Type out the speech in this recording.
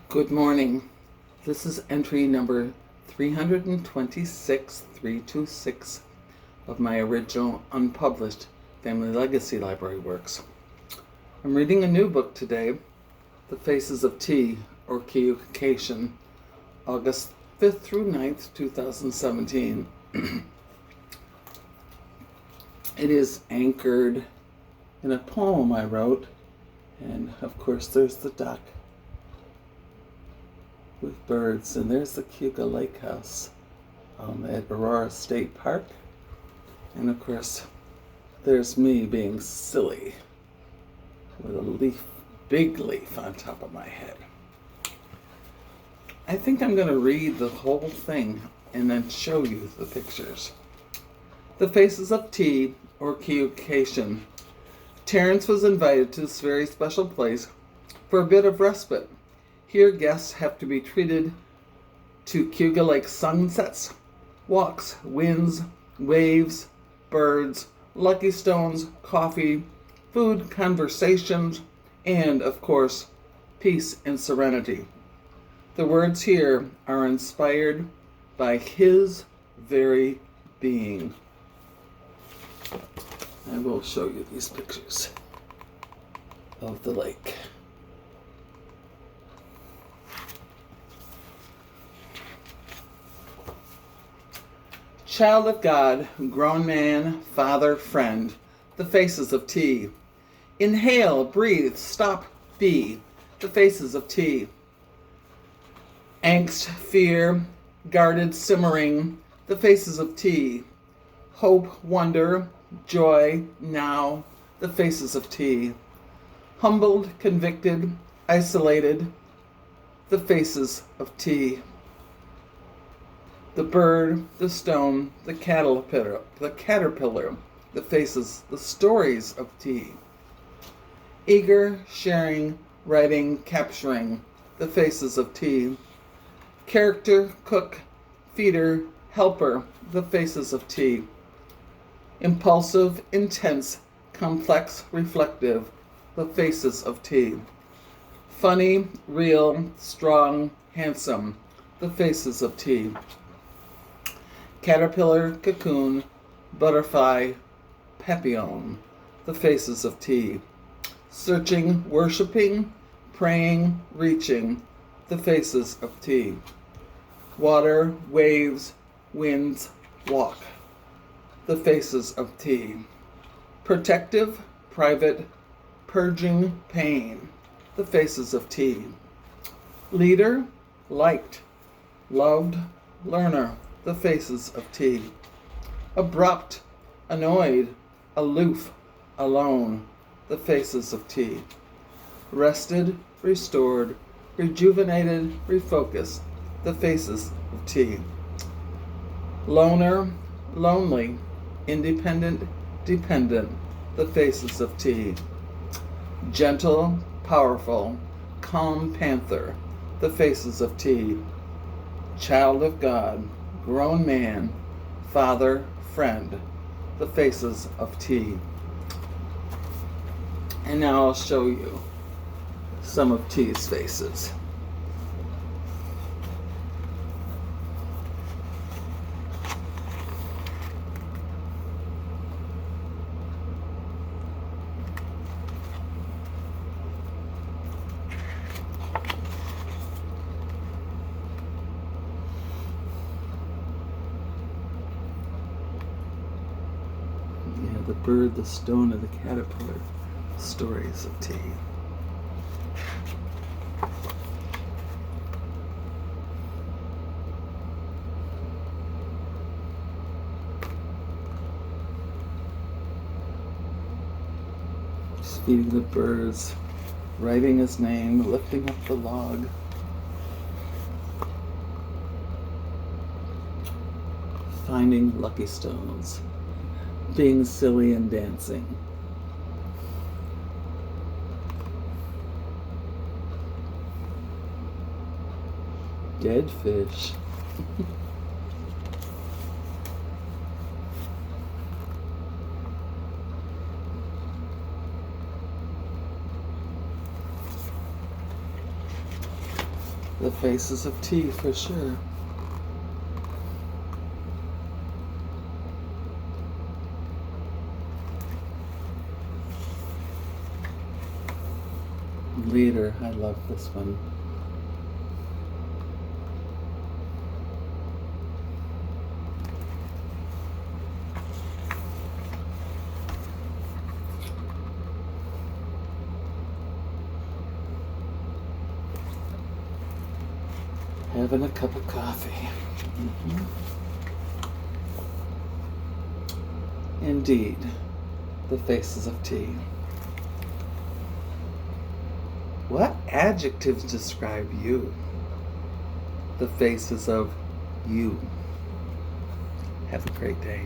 Good morning. This is entry number 326 of my original unpublished Family Legacy Library works. I'm reading a new book today, The Faces of Tea, or Cayugacation, August 5th through 9th, 2017. It is anchored in a poem I wrote, and of course there's the duck with birds, and there's the Cayuga Lake House at Aurora State Park, and of course there's me being silly with a big leaf on top of my head. I think I'm going to read the whole thing and then show you the pictures. The Faces of Tea, or Cayugacation. Terrence was invited to this very special place for a bit of respite. Here, guests have to be treated to Cayuga Lake sunsets, walks, winds, waves, birds, lucky stones, coffee, food, conversations, and, of course, peace and serenity. The words here are inspired by his very being. I will show you these pictures of the lake. Child of God, grown man, father, friend, the faces of tea. Inhale, breathe, stop, be, the faces of tea. Angst, fear, guarded, simmering, the faces of tea. Hope, wonder, joy, now, the faces of tea. Humbled, convicted, isolated, the faces of tea. The bird, the stone, the caterpillar, the faces, the stories of tea. Eager, sharing, writing, capturing, the faces of tea. Character, cook, feeder, helper, the faces of tea. Impulsive, intense, complex, reflective, the faces of tea. Funny, real, strong, handsome, the faces of tea. Caterpillar, cocoon, butterfly, papillon, the faces of tea. Searching, worshiping, praying, reaching, the faces of tea. Water, waves, winds, walk, the faces of tea. Protective, private, purging, pain, the faces of tea. Leader, liked, loved, learner, the faces of tea. Abrupt, annoyed, aloof, alone, the faces of tea. Rested, restored, rejuvenated, refocused, the faces of tea. Loner, lonely, independent, dependent, the faces of tea. Gentle, powerful, calm panther, the faces of tea. Child of God, grown man, father, friend, the faces of tea. And now I'll show you some of Tea's faces. The bird, the stone, and the caterpillar, stories of tea. Just feeding the birds, writing his name, lifting up the log. Finding lucky stones. Being silly and dancing. Dead fish. The faces of tea, for sure. Leader, I love this one. Having a cup of coffee. Indeed, the faces of tea. What adjectives describe you? The faces of you. Have a great day.